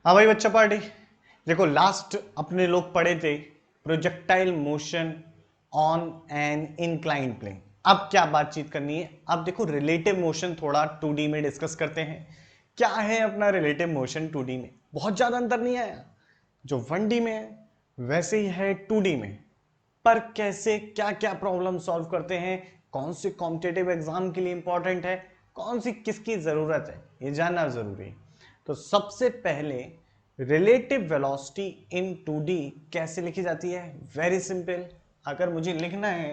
हाँ भाई बच्चा पार्टी। देखो लास्ट अपने लोग पढ़े थे projectile motion on an incline plane. अब क्या बातचीत करनी है, अब देखो रिलेटिव मोशन थोड़ा 2D में डिस्कस करते हैं। क्या है अपना रिलेटिव मोशन 2D में? बहुत ज्यादा अंतर नहीं आया, जो 1D में है वैसे ही है 2D में। पर कैसे, क्या क्या प्रॉब्लम सॉल्व करते हैं, कौन से कॉम्पिटेटिव एग्जाम के लिए इंपॉर्टेंट है, कौन सी किसकी जरूरत है, ये जानना जरूरी है। तो सबसे पहले रिलेटिव वेलोसिटी इन 2D कैसे लिखी जाती है? Very simple. अगर मुझे लिखना है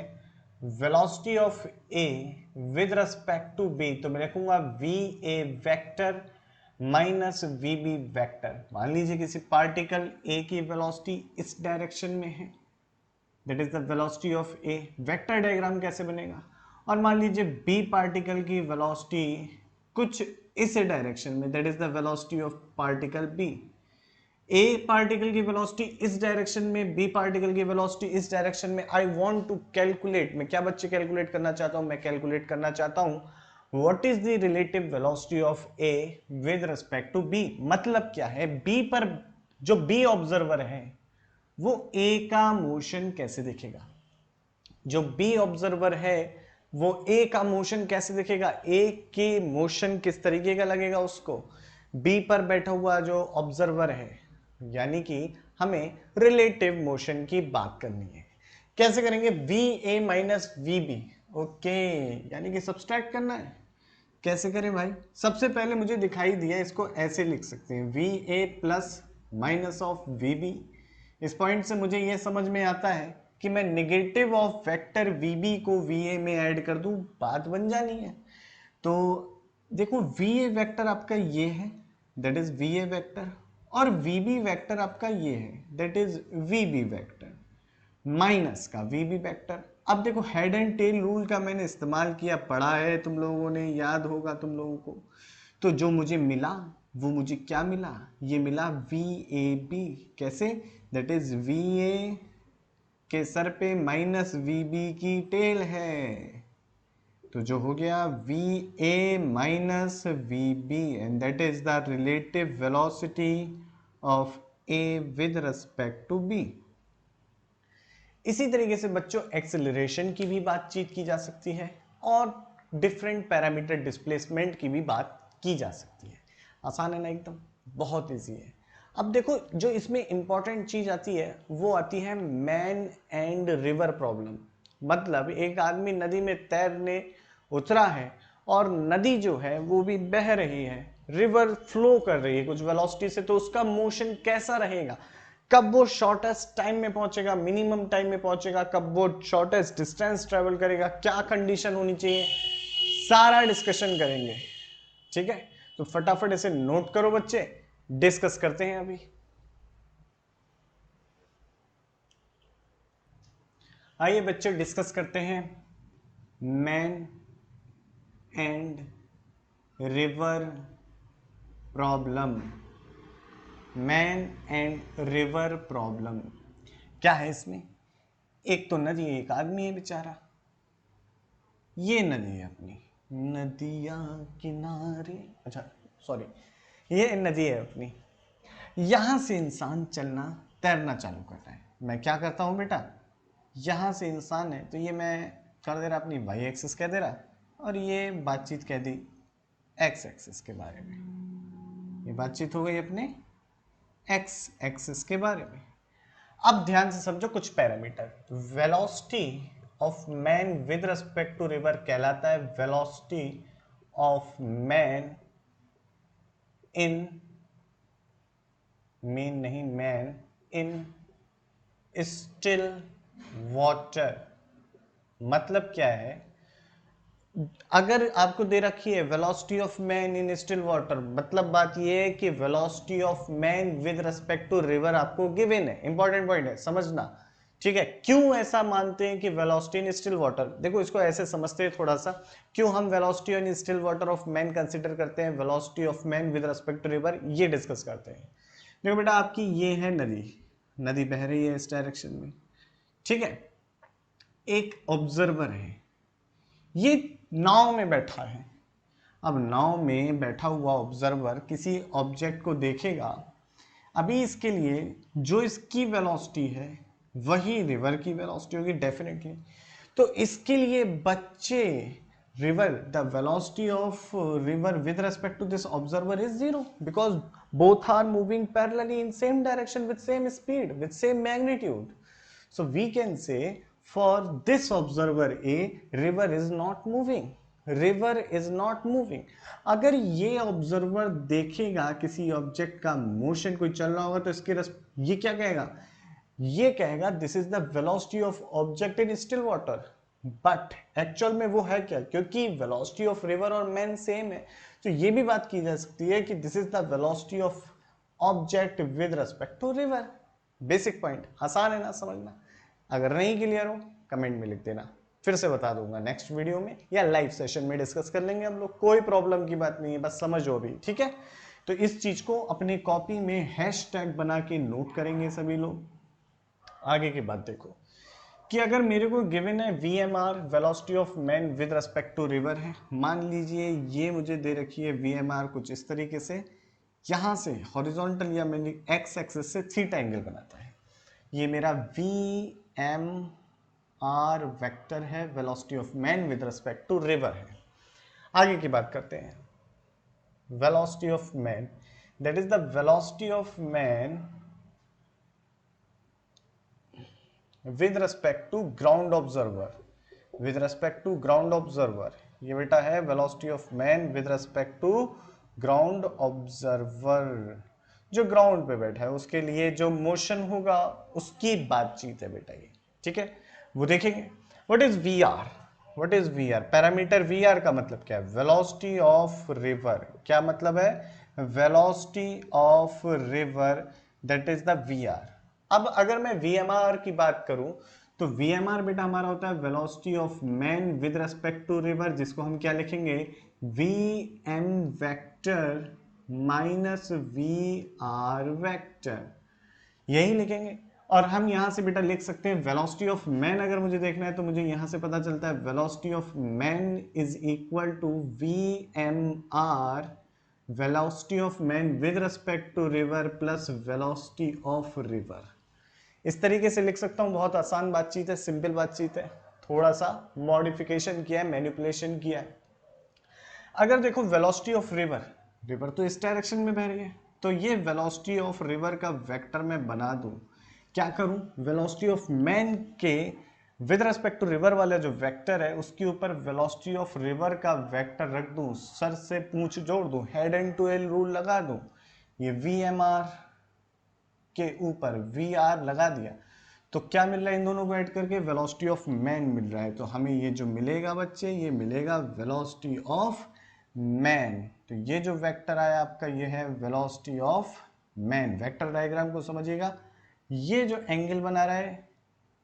velocity of A with respect to B, तो मैं लिखूंगा V A vector minus V B vector. मान लीजिए किसी पार्टिकल ए की वेलोसिटी इस डायरेक्शन में है, that is the velocity of A. Vector diagram कैसे बनेगा? और मान लीजिए बी पार्टिकल की वेलोसिटी कुछ इस डायरेक्शन में, that is the velocity of particle B. A particle की वेलोसिटी इस डायरेक्शन में, बी पार्टिकल की वेलोसिटी इस डायरेक्शन में। आई वांट टू कैलकुलेट, मैं क्या बच्चे कैलकुलेट करना चाहता हूं? मैं कैलकुलेट करना चाहता हूं what is the relative velocity of A with respect to B. मतलब क्या है, बी पर जो बी ऑब्जर्वर है वो ए का मोशन कैसे दिखेगा, जो बी ऑब्जर्वर है वो ए का मोशन कैसे दिखेगा, ए के मोशन किस तरीके का लगेगा उसको, बी पर बैठा हुआ जो ऑब्जर्वर है। यानी कि हमें रिलेटिव मोशन की बात करनी है। कैसे करेंगे? V A minus V B. Okay, यानी कि सब्सट्रैक्ट करना है। कैसे करें भाई? सबसे पहले मुझे दिखाई दिया, इसको ऐसे लिख सकते हैं V A plus minus of V B. इस पॉइंट से मुझे यह समझ में आता है कि मैं negative of vector V B को वी ए में ऐड कर दूं, बात बन जानी है। तो देखो वी ए वेक्टर आपका ये है, that is V A vector, और वी बी वेक्टर आपका ये है, that is V B vector minus का वी बी वेक्टर। अब देखो हेड एंड टेल रूल का मैंने इस्तेमाल किया, पढ़ा है तुम लोगों ने, याद होगा तुम लोगों को। तो जो मुझे मिला वो मुझे क्या मिला? ये मिला वी ए बी। कैसे? दैट इज वी ए के सर पे माइनस वी बी की टेल है, तो जो हो गया V A minus V B, and that is the relative velocity of A with respect to B. इसी तरीके से बच्चों एक्सेलरेशन की भी बातचीत की जा सकती है और डिफरेंट पैरामीटर डिस्प्लेसमेंट की भी बात की जा सकती है। आसान है ना एकदम, बहुत इजी है। अब देखो जो इसमें इंपॉर्टेंट चीज आती है वो आती है मैन एंड रिवर प्रॉब्लम। मतलब एक आदमी नदी में तैरने उतरा है और नदी जो है वो भी बह रही है, रिवर फ्लो कर रही है कुछ वेलोसिटी से, तो उसका मोशन कैसा रहेगा, कब वो शॉर्टेस्ट टाइम में पहुंचेगा, मिनिमम टाइम में पहुंचेगा, कब वो शॉर्टेस्ट डिस्टेंस ट्रेवल करेगा, क्या कंडीशन होनी चाहिए, सारा डिस्कशन करेंगे। ठीक है, तो फटाफट इसे नोट करो बच्चे, डिस्कस करते हैं अभी। आइए बच्चे डिस्कस करते हैं man and river problem. Man and river problem क्या है इसमें? एक तो नदी, एक आदमी है बेचारा। ये नदी है अपनी, नदिया किनारे, अच्छा सॉरी, ये नदी है अपनी। यहां से इंसान चलना, तैरना चालू कर रहा है। मैं क्या करता हूं बेटा, यहां से इंसान है तो ये मैं कर दे रहा अपनी वाई एक्सिस कह दे रहा, और ये बातचीत कह दी एक्स एक्सिस के बारे में। ये बातचीत हो गई अपने एक्स एक्सिस के बारे में। अब ध्यान से समझो कुछ parameter. Velocity of man with respect to river कहलाता है velocity of man in, men नहीं मैन, इन स्टिल वाटर। मतलब क्या है, अगर आपको दे रखी है velocity of man in still water, मतलब बात यह है कि velocity of man with respect to river आपको गिवन है। इंपॉर्टेंट पॉइंट है, समझना। ठीक है, क्यों ऐसा मानते हैं कि वेलोसिटी इन स्टिल वाटर? देखो इसको ऐसे समझते हैं थोड़ा सा, क्यों हम velocity in still water of man consider करते हैं, velocity of man with respect to river, ये डिस्कस करते हैं। देखो बेटा आपकी ये है नदी, नदी बह रही है इस डायरेक्शन में। ठीक है, एक ऑब्जर्वर है, ये नाव में बैठा है। अब नाव में बैठा हुआ ऑब्जर्वर किसी ऑब्जेक्ट को देखेगा, अभी इसके लिए जो इसकी वेलोसिटी है वही रिवर की वेलोसिटी होगी डेफिनेटली। तो इसके लिए बच्चे river, the velocity of river with respect to this observer is zero because both are moving parallelly in same direction with same speed with same magnitude. So we can say for this observer A, river is not moving, river is not moving. अगर ये observer देखेगा किसी object का motion, कोई चल रहा होगा, तो इसके ये क्या कहेगा, ये कहेगा this is the velocity of object in still water. But actual में वो है क्या, क्योंकि वेलोसिटी ऑफ रिवर और मैन सेम है, तो ये भी बात की जा सकती है कि this is the velocity of object with respect to river. Basic point, आसान है ना समझना। अगर नहीं क्लियर हो कमेंट में लिख देना, फिर से बता दूंगा नेक्स्ट वीडियो में या लाइव सेशन में डिस्कस कर लेंगे हम लोग, कोई प्रॉब्लम की बात नहीं है, बस समझो अभी, ठीक है। तो इस चीज को अपने कॉपी में हैशटैग बना के नोट करेंगे सभी लोग। आगे की बात देखो कि अगर मेरे को गिवन है VMR, velocity of man with respect to river है, मान लीजिए ये मुझे दे रखी है VMR कुछ इस तरीके से, यहां से हॉरिजॉन्टल या मैंने एक्स एक्सिस से थीटा एंगल बनाता है, ये मेरा VMR वेक्टर है, velocity of man with respect to river है। आगे की बात करते हैं, velocity of man, that is the velocity of man with respect to ground observer, with respect to ground observer, ये बेटा है velocity of man with respect to ground observer, जो ग्राउंड पे बैठा है उसके लिए जो मोशन होगा उसकी बातचीत है बेटा ये, ठीक है। वो देखेंगे what is VR, what is VR parameter, VR का मतलब क्या है, वेलोसिटी ऑफ रिवर, क्या मतलब है, velocity of river, that is the VR। अब अगर मैं VMR की बात करूं तो VMR बेटा हमारा होता है velocity of man with respect to river, जिसको हम क्या लिखेंगे, VM vector minus VR vector, यही लिखेंगे। और हम यहां से बेटा लिख सकते हैं वेलोसिटी ऑफ मैन, अगर मुझे देखना है तो मुझे यहां से पता चलता है velocity of man is equal to VMR, velocity of man with respect to river plus velocity of river. इस तरीके से लिख सकता हूं, बहुत आसान बातचीत है, सिंपल बातचीत है, थोड़ा सा मॉडिफिकेशन किया है, मैनिपुलेशन किया है। अगर देखो वेलोसिटी ऑफ रिवर, रिवर तो इस डायरेक्शन में बह रही है, तो ये वेलोसिटी ऑफ रिवर का वेक्टर मैं बना दूं, क्या करूं, वेलोसिटी ऑफ मैन के विद रिस्पेक्ट टू रिवर वाला जो वेक्टर है उसके ऊपर वेलोसिटी ऑफ रिवर का वेक्टर रख दूं, सर से पूंछ जोड़ दूं, हेड एंड टेल रूल लगा दूं, ये VMR के ऊपर VR लगा दिया, तो क्या मिल रहा है इन दोनों को ऐड करके, वेलोसिटी ऑफ मैन मिल रहा है। तो हमें ये जो मिलेगा बच्चे, ये मिलेगा वेलोसिटी ऑफ मैन। तो ये जो वेक्टर आया आपका, ये है velocity of man. Vector diagram को समझिएगा, ये जो एंगल बना रहा है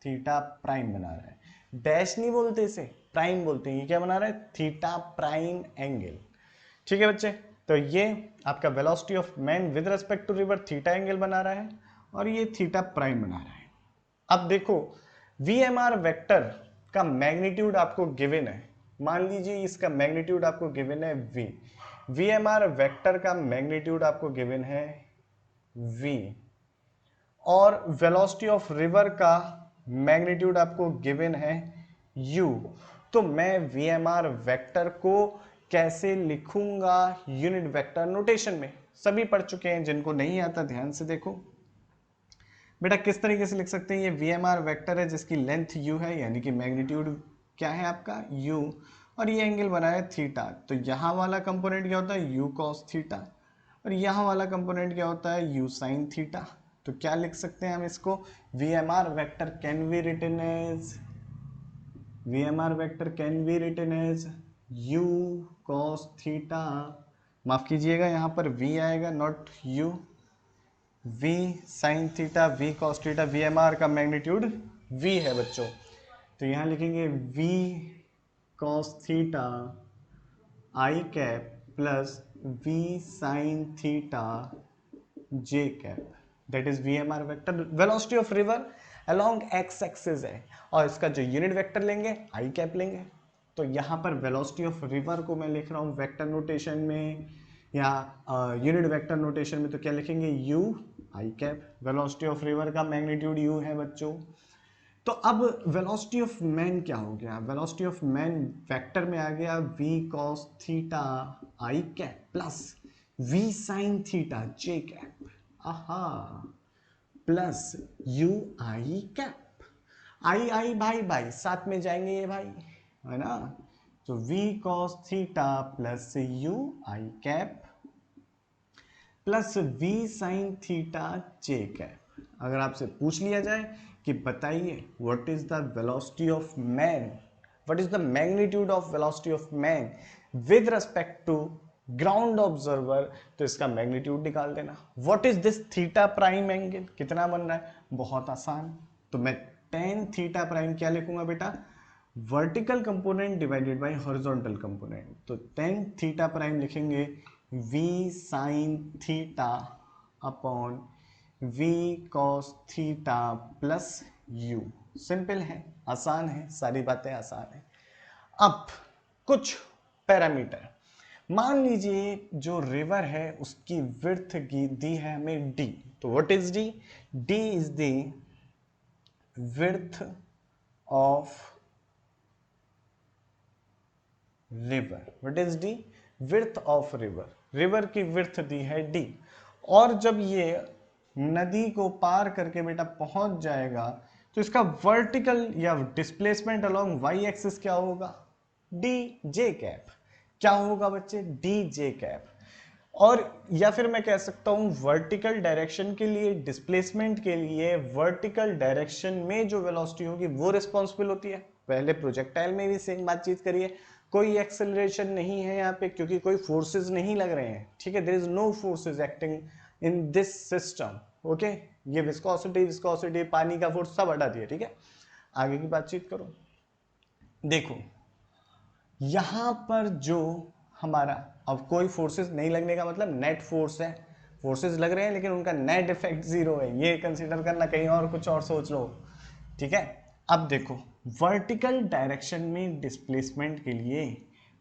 थीटा प्राइम बना रहा है, डैश नहीं बोलते इसे, प्राइम बोलते हैं। ये क्या बना रहा है, थीटा प्राइम एंगल, ठीक है बच्चे। तो ये आपका velocity of man with respect to river theta angle बना रहा है और ये थीटा प्राइम बना रहा है। अब देखो VMR वेक्टर का मैग्नीट्यूड आपको गिवन है, मान लीजिए इसका मैग्नीट्यूड आपको गिवन है V, VMR वेक्टर का मैग्नीट्यूड आपको गिवन है V, और वेलोसिटी ऑफ रिवर का मैग्नीट्यूड आपको गिवन है U। तो मैं VMR वेक्टर को कैसे लिखूंगा, यूनिट वेक्टर नोटेशन में, सभी पढ़ चुके हैं, जिनको नहीं आता ध्यान से देखो बेटा। किस तरीके से लिख सकते हैं, ये VMR वेक्टर है जिसकी लेंथ U है, यानी कि मैग्नीट्यूड क्या है आपका U, और ये एंगल बना है थीटा। तो यहाँ वाला कंपोनेंट क्या होता है, U cos थीटा, और यहाँ वाला कंपोनेंट क्या होता है, U sin थीटा। तो क्या लिख सकते हैं हम इसको, VMR vector can be written as, VMR vector can be written as U cos theta, माफ कीजिएगा यहाँ पर V आएगा not U, V sin theta, V cos theta, VMR का मैग्नीट्यूड V है बच्चों। तो यहाँ लिखेंगे V cos theta I cap plus V sin theta J cap, that is VMR vector. Velocity of river along X axis है और इसका जो यूनिट वेक्टर लेंगे I कैप लेंगे। तो यहाँ पर वेलोसिटी ऑफ रिवर को मैं लिख रहा हूँ वेक्टर नोटेशन में या यूनिट वेक्टर नोटेशन में, तो क्या लिखेंगे, U I cap. Velocity of river का मैग्नीट्यूड u है बच्चों। तो अब वेलोसिटी ऑफ मैन क्या हो गया, वेलोसिटी ऑफ मैन वेक्टर में आ गया v cos theta I cap plus v sin theta j cap, आहा, प्लस u आई कैप। आई भाई भाई साथ में जाएंगे ये भाई, है ना। तो v cos theta plus u I cap plus v sin theta j cap. अगर आपसे पूछ लिया जाए कि बताइए what is the velocity of man, what is the magnitude of velocity of man with respect to ground observer, तो इसका magnitude निकाल देना। What is this theta prime angle, कितना बन रहा है, बहुत आसान। तो मैं tan थीटा प्राइम क्या लिखूंगा बेटा, vertical component divided by horizontal component. तो tan थीटा प्राइम लिखेंगे v sin theta upon v cos theta plus u। Simple है, आसान है, सारी बातें आसान है। अब कुछ पैरामीटर, मान लीजिए जो रिवर है उसकी विड्थ दी है हमें d, तो what is d, d is the width of river, what is D, width of river, river की विड्थ दी है डी। और जब ये नदी को पार करके बेटा पहुंच जाएगा तो इसका वर्टिकल या डिस्प्लेसमेंट अलोंग वाई एक्सिस क्या होगा, डी जे कैप। क्या होगा बच्चे, डी जे कैप। और या फिर मैं कह सकता हूं वर्टिकल डायरेक्शन के लिए, डिस्प्लेसमेंट के लिए वर्टिकल डायरेक्शन में जो वेलोसिटी होगी वो रिस्पॉन्सिबल होती है। पहले प्रोजेक्टाइल में भी सेम बातचीत करिए, कोई एक्सेलरेशन नहीं है यहाँ पे क्योंकि कोई फोर्सेस नहीं लग रहे हैं, ठीक है, there is no forces acting in this system, okay. ये विस्कोसिटी पानी का फोर्स सब हटा दिया, ठीक है। आगे की बातचीत करो, देखो यहां पर जो हमारा, अब कोई फोर्सेस नहीं लगने का मतलब नेट फोर्स है, फोर्सेस लग रहे हैं लेकिन उनका नेट इफेक्ट जीरो है, ये कंसीडर करना, कहीं और कुछ और सोच लो, ठीक है। अब देखो वर्टिकल डायरेक्शन में डिस्प्लेसमेंट के लिए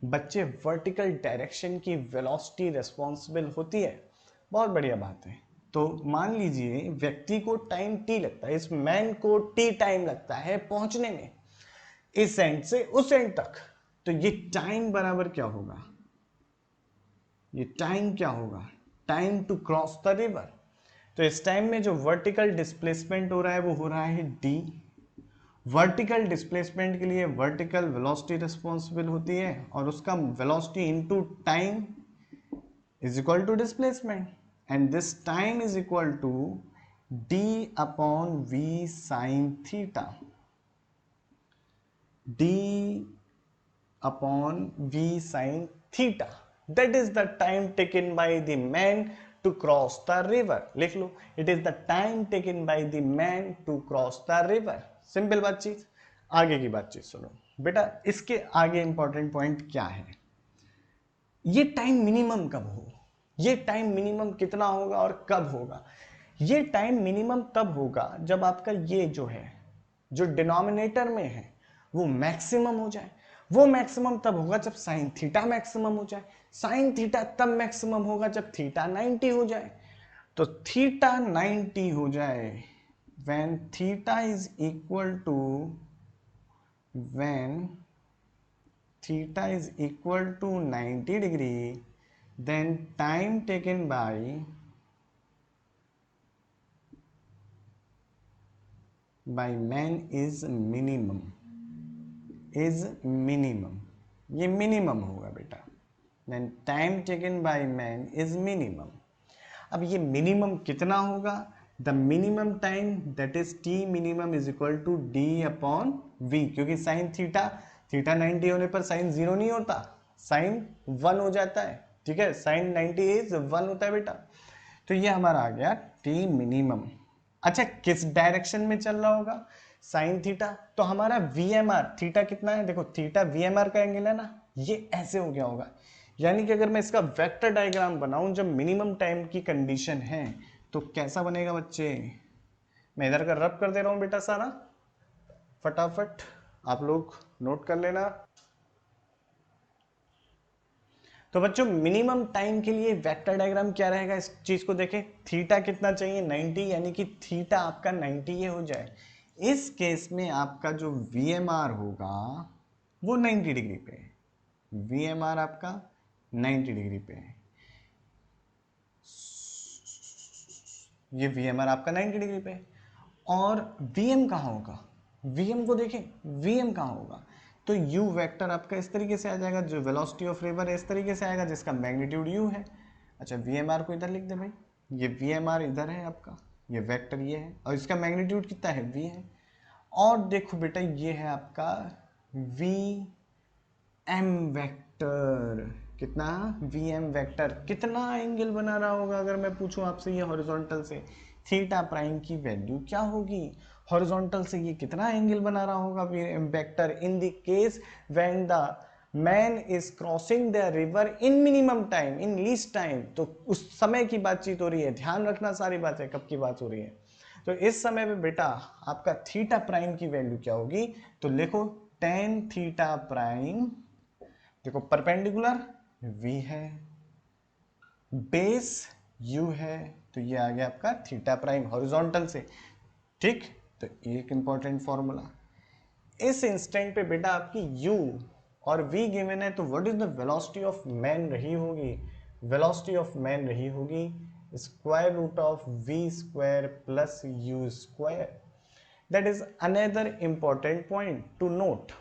बच्चे वर्टिकल डायरेक्शन की वेलोसिटी रिस्पॉन्सिबल होती है, बहुत बढ़िया बात है। तो मान लीजिए व्यक्ति को टाइम टी लगता है, इस मैन को टी टाइम लगता है पहुंचने में इस एंड से उस एंड तक, तो ये टाइम बराबर क्या होगा, ये टाइम क्या होगा, time to cross the river. तो इस टाइम में जो वर्टिकल डिस्प्लेसमेंट हो रहा है वो हो रहा है डी। वर्टिकल डिस्प्लेसमेंट के लिए वर्टिकल वेलोसिटी रिस्पॉन्सिबल होती है और उसका velocity into time is equal to displacement, and this time is equal to D upon V sine theta, D upon V sine theta, that is the time taken by the man to cross the river. लिख लो, it is the time taken by the man to cross the river. Simple बातचीत। आगे की बातचीत सुनो बेटा, इसके आगे इंपॉर्टेंट पॉइंट क्या है, ये टाइम मिनिमम कब हो, ये टाइम मिनिमम कितना होगा और कब होगा। ये टाइम मिनिमम तब होगा जब आपका ये जो है, जो डिनोमिनेटर में है वो मैक्सिमम हो जाए। वो मैक्सिमम तब होगा जब साइन थीटा मैक्सिमम हो जाए। साइन थीटा तब मैक्सिमम होगा जब थीटा 90 हो जाए। तो थीटा 90 हो जाए, when theta is equal to, when theta is equal to 90 degree, then time taken by man is minimum, is minimum, ये मिनिमम होगा बेटा, then time taken by man is minimum। अब ये मिनिमम कितना होगा, the minimum time that is T minimum is equal to D upon V, क्योंकि sine theta, theta 90 होने पर साइन जीरो नहीं होता, साइन 1 हो जाता है, ठीक है, साइन 90 इज 1 होता है बेटा। तो ये हमारा आ गया टी मिनिमम। अच्छा किस डायरेक्शन में चल रहा होगा, साइन थीटा, तो हमारा वी एम आर, थीटा कितना है, देखो थीटा वी एम आर का एंगल है ना, ये ऐसे हो गया होगा। यानी कि अगर मैं इसका वेक्टर डायग्राम बनाऊं जब मिनिमम टाइम की कंडीशन है तो कैसा बनेगा बच्चे, मैं इधर का रब कर दे रहा हूं बेटा सारा, फटाफट आप लोग नोट कर लेना। तो बच्चों मिनिमम टाइम के लिए वेक्टर डायग्राम क्या रहेगा, इस चीज को देखें। थीटा कितना चाहिए, 90, यानी कि थीटा आपका 90 ये हो जाए। इस केस में आपका जो VMR होगा वो 90 डिग्री पे है। VMR आपका 90 डिग्री पे है। ये VMR आपका 90 डिग्री पे है। और VM कहाँ होगा, VM को देखें, VM कहाँ होगा। तो U वेक्टर आपका इस तरीके से आ जाएगा, जो वेलोसिटी ऑफ रिवर है इस तरीके से आएगा, जिसका मैग्नीट्यूड U है। अच्छा VMR को इधर लिख दे भाई, ये VMR इधर है आपका, ये वेक्टर ये है, और इसका मैग्नीट्यूड कितना है, V है। और देखो बेटा ये है आपका VM वेक्टर, कितना, VM वेक्टर कितना एंगल बना रहा होगा, अगर मैं पूछूं आपसे ये हॉरिजॉन्टल से थीटा प्राइम की वैल्यू क्या होगी, हॉरिजॉन्टल से ये कितना एंगल बना रहा होगा vector in the case when the man is crossing the river in minimum time, in least time. तो उस समय की बातचीत हो रही है, ध्यान रखना सारी बातें कब की बात हो रही है। तो इस समय पे बेटा आपका थीटा प्राइम की वैल्यू क्या होगी, तो लिखो टेन थीटा प्राइम, देखो परपेंडिकुलर V है, बेस U है, तो ये आ गया आपका थीटा प्राइम हॉरिजॉन्टल से। ठीक, तो एक इंपॉर्टेंट फॉर्मूला इस इंस्टेंट पे बेटा आपकी U और V गिवन है, तो what is the velocity of man रही होगी, वेलोसिटी ऑफ मैन रही होगी square root of V square plus U square. That is another important point to note.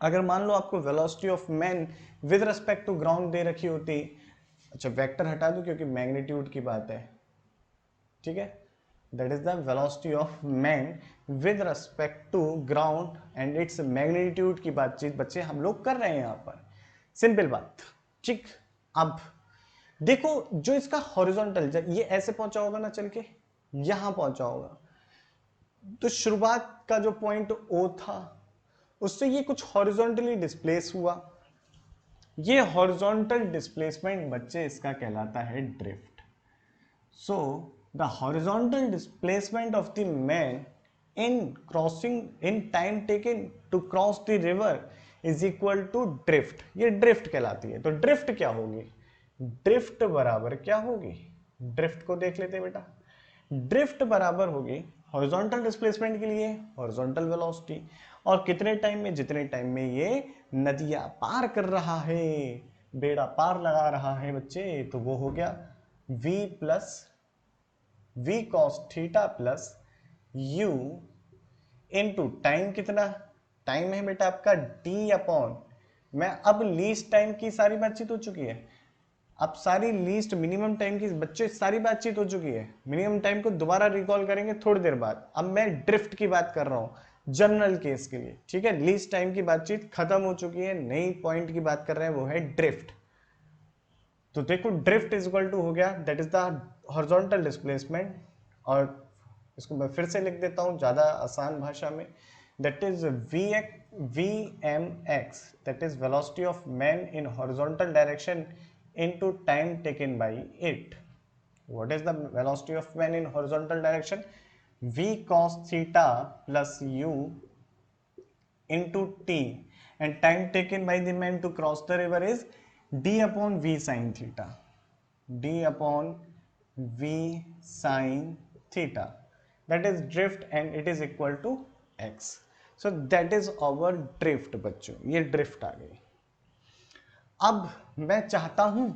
अगर मान लो आपको velocity of man with respect to ground दे रखी होती, अच्छा वेक्टर हटा दूं क्योंकि मैग्नीट्यूड की बात है, ठीक है, that is the velocity of man with respect to ground and its magnitude की बातचीत बच्चे हम लोग कर रहे हैं यहां पर, सिंपल बात। ठीक, अब देखो जो इसका हॉरिजॉन्टल, ये ऐसे पहुंचा होगा ना चल के, यहां पहुंचा होगा, तो शुरुआत का जो पॉइंट O था उससे ये कुछ हॉरिजॉन्टली डिस्प्लेस हुआ, ये हॉरिजॉन्टल डिस्प्लेसमेंट बच्चे इसका कहलाता है drift. So the horizontal displacement of the man in crossing in time taken to cross the river is equal to drift, ये ड्रिफ्ट कहलाती है। तो ड्रिफ्ट क्या होगी, ड्रिफ्ट बराबर क्या होगी, ड्रिफ्ट को देख लेते बेटा, ड्रिफ्ट बराबर होगी हॉरिजॉन्टल डिस्प्लेसमेंट के लिए हॉरिजॉन्टल वेलोसिटी, और कितने टाइम में, जितने टाइम में ये नदियां पार कर रहा है, बेड़ा पार लगा रहा है बच्चे, तो वो हो गया v plus v cos theta plus u into time, कितना टाइम है बेटा आपका d अपॉन, मैं अब लीस्ट टाइम की सारी बातचीत हो चुकी है, अब सारी लीस्ट मिनिमम टाइम की बच्चे सारी बातचीत हो चुकी है, मिनिमम टाइम को दोबारा रिकॉल करेंगे थोड़ी देर बाद। अब मैं ड्रिफ्ट की बात कर रहा हूं जनरल केस के लिए, ठीक है, लीस्ट टाइम की बातचीत खत्म हो चुकी है, नई पॉइंट की बात कर रहे हैं वो है ड्रिफ्ट। तो देखो ड्रिफ्ट इज इक्वल टू हो गया, that is the horizontal displacement, और इसको मैं फिर से लिख देता हूं ज्यादा आसान भाषा में, that is VMX, that is velocity of man in horizontal direction into time taken by it. What is the velocity of man in horizontal direction? V cos theta plus u into t, and time taken by the man to cross the river is d upon v sin theta, d upon v sin theta, that is drift and it is equal to x. So that is our drift बच्चों, ये drift आ गई। अब मैं चाहता हूं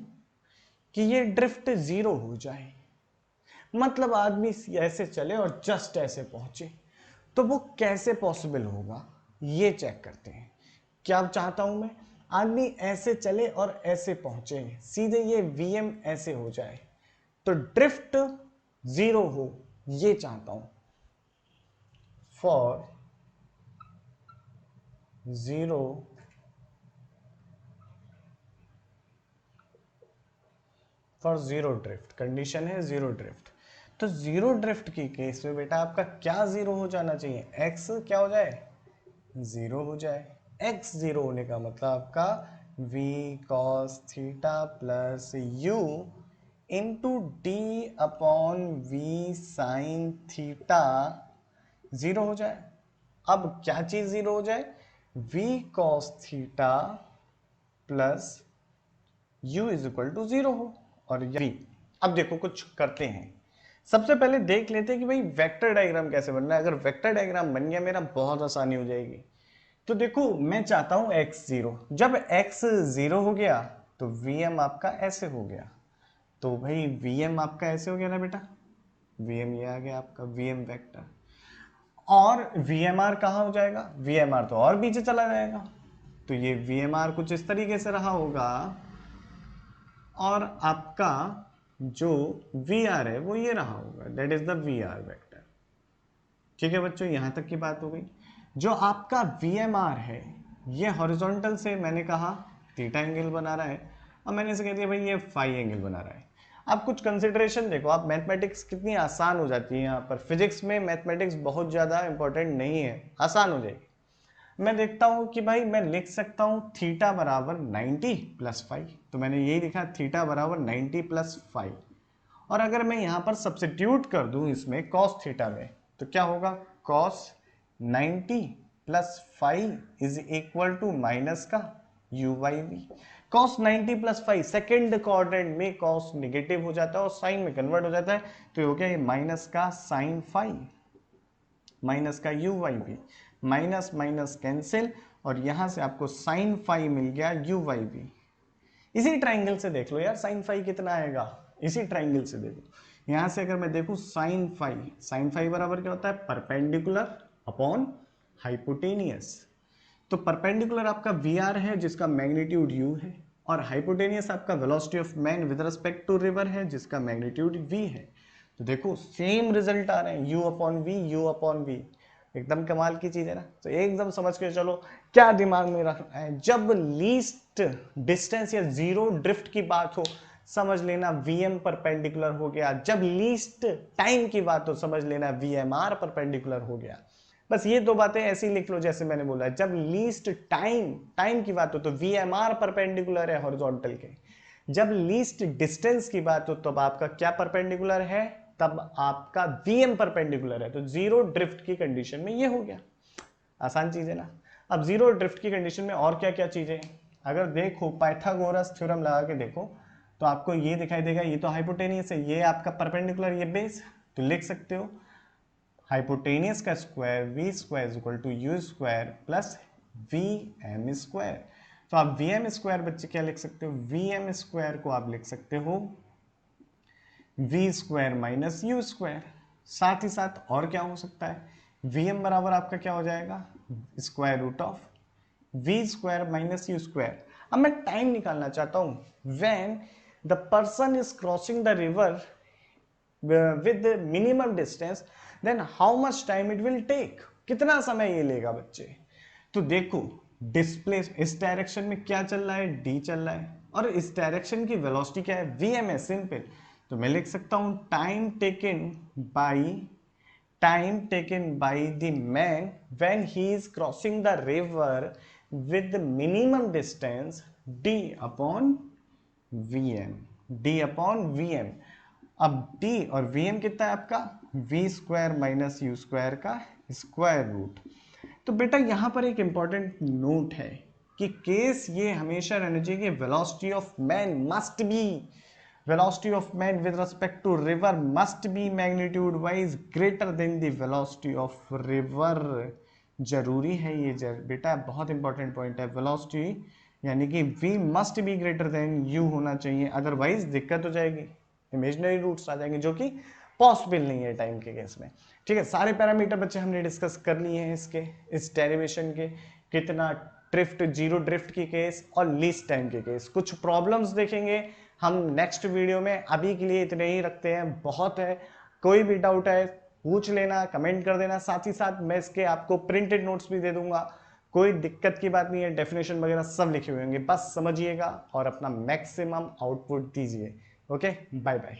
कि ये drift zero हो जाए, मतलब आदमी ऐसे चले और जस्ट ऐसे पहुंचे, तो वो कैसे पॉसिबल होगा ये चेक करते हैं। क्या चाहता हूं मैं, आदमी ऐसे चले और ऐसे पहुंचे, सीधे ये VM ऐसे हो जाए, तो ड्रिफ्ट जीरो हो, ये चाहता हूं। For zero for zero drift, condition है जीरो ड्रिफ्ट। तो जीरो ड्रिफ्ट की केस में बेटा आपका क्या जीरो हो जाना चाहिए, एक्स क्या हो जाए, जीरो हो जाए। एक्स जीरो होने का मतलब आपका v cos theta plus u into D upon v sine theta zero हो जाए। अब क्या चीज जीरो हो जाए, v cos theta plus u is equal to 0 हो और v। अब देखो कुछ करते हैं, सबसे पहले देख लेते हैं कि भाई वेक्टर डायग्राम कैसे बनना है। अगर वेक्टर डायग्राम बन गया मेरा बहुत आसानी हो जाएगी। तो देखो मैं चाहता हूं x0, जब x0 हो गया तो vm आपका ऐसे हो गया। तो भाई vm आपका ऐसे हो गया ना बेटा, vm ये आ गया आपका vm वेक्टर। और vmr कहाँ हो जाएगा, vmr तो और पीछे चला जाएगा। तो ये vmr कुछ इस तरीके से रहा होगा और आपका जो vr है वो ये रहा होगा, that is the vr vector. ठीक है बच्चों, यहां तक की बात हो गई। जो आपका VMR है ये हॉरिजॉन्टल से मैंने कहा थीटा एंगल बना रहा है और मैंने इसे कह दिया भाई ये फाई एंगल बना रहा है। अब कुछ कंसिडरेशन देखो, आप मैथमेटिक्स कितनी आसान हो जाती है यहाँ पर। फिजिक्स में मैथमेटिक्स बहुत ज़्यादा इंपॉर्टेंट नहीं है, आसान हो जाएगी। मैं देखता हूँ कि भाई मैं लिख सकता हूँ थीटा बराबर 90 प्लस फाइव, तो मैंने यही लिखा थीटा बराबर 90 प्लस फाइव। और अगर मैं यहाँ पर सब्सिट्यूट कर दूँ इसमें कॉस थीटा में, तो क्या होगा, cos 90 plus five is equal to minus का U by V. Cos 90 plus five second quadrant में कॉस निगेटिव हो जाता है और साइन में कन्वर्ट हो जाता है, तो ये हो गया ये माइनस का साइन फाइव माइनस का U Y B, minus minus cancel और यहां से आपको साइन फाइव मिल गया यू वाई बी। इसी ट्राइंगल से देख लो यार साइन फाइव कितना आएगा, इसी ट्राइंगल से देखो। यहां से अगर मैं देखूं साइन फाइव बराबर क्या होता है, परपेंडिकुलर अपॉन हाइपोटेनियस। तो परपेंडिकुलर आपका वी आर है जिसका मैग्नीट्यूड u है, और हाइपोटेनियस आपका velocity of man with respect to river है जिसका मैग्नीट्यूड v है। तो देखो सेम रिजल्ट आ रहे हैं, u upon V, u upon V. एकदम कमाल की चीज है ना। तो एकदम समझ के चलो क्या दिमाग में रखना है, जब लीस्ट डिस्टेंस या जीरो ड्रिफ्ट की बात हो समझ लेना vm परपेंडिकुलर हो गया, जब लीस्ट टाइम की बात हो समझ लेना vmr परपेंडिकुलर हो गया। बस ये दो बातें ऐसी लिख लो जैसे मैंने बोला, जब लीस्ट टाइम की बात हो तो VMR परपेंडिकुलर है हॉरिजॉन्टल के, जब लीस्ट डिस्टेंस की बात हो तब आपका क्या परपेंडिकुलर है, तब आपका VM परपेंडिकुलर है। तो जीरो ड्रिफ्ट की कंडीशन में ये हो गया, आसान चीज है ना। अब जीरो ड्रिफ्ट की कंडीशन में और क्या क्या चीजें, अगर देखो पाइथागोरस थ्योरम लगा के देखो तो आपको ये दिखाई देगा, ये तो हाइपोटेनियस है, ये आपका परपेंडिकुलर, ये बेस। तो लिख सकते हो हाइपोटेनियस का square V square is equal to U square plus V M square. तो आप वी एम स्क्वायर बच्चे क्या लिख सकते हो, वी एम स्क्वायर को आप लिख सकते हो V square minus U square. साथ ही साथ और क्या हो सकता है, वी एम बराबर आपका क्या हो जाएगा, square root of V square minus U square. अब मैं टाइम निकालना चाहता हूं, when the person is crossing the river with the minimum distance, then how much time it will take, कितना समय ये लेगा बच्चे। तो देखो डिस्प्लेस इस डायरेक्शन में क्या चल रहा है, d चल रहा है, और इस डायरेक्शन की वेलोसिटी क्या है, vm है, सिंपल। तो मैं लिख सकता हूं time taken by the man when he is crossing the river with minimum distance d upon vm, d upon vm। अब d और vm कितना है आपका, v square minus U square का स्क्वायर रूट। तो बेटा यहां पर एक इंपॉर्टेंट नोट है कि केस ये हमेशा रहना चाहिए कि velocity of man must be, velocity of man with respect to river must be magnitude wise greater than the velocity of river. जरूरी है ये बेटा, बहुत इंपॉर्टेंट पॉइंट है। वेलोसिटी यानी कि v must be greater than u होना चाहिए, अदरवाइज दिक्कत हो जाएगी, इमेजिनरी रूट्स आ जाएंगे जो कि पॉसिबल नहीं है टाइम के केस में। ठीक है, सारे पैरामीटर बच्चे हमने डिस्कस कर लिए हैं इसके, इस डेरिवेशन के, कितना ड्रिफ्ट, जीरो ड्रिफ्ट की केस और लीस्ट टाइम के केस। कुछ प्रॉब्लम्स देखेंगे हम नेक्स्ट वीडियो में, अभी के लिए इतने ही रखते हैं, बहुत है। कोई भी डाउट है पूछ लेना, कमेंट कर देना, साथ ही साथ मैं इसके आपको प्रिंटेड नोट्स भी दे दूंगा, कोई दिक्कत की बात नहीं है। डेफिनेशन वगैरह सब लिखे हुए होंगे, बस समझिएगा और अपना मैक्सिमम आउटपुट दीजिए। Okay, bye bye.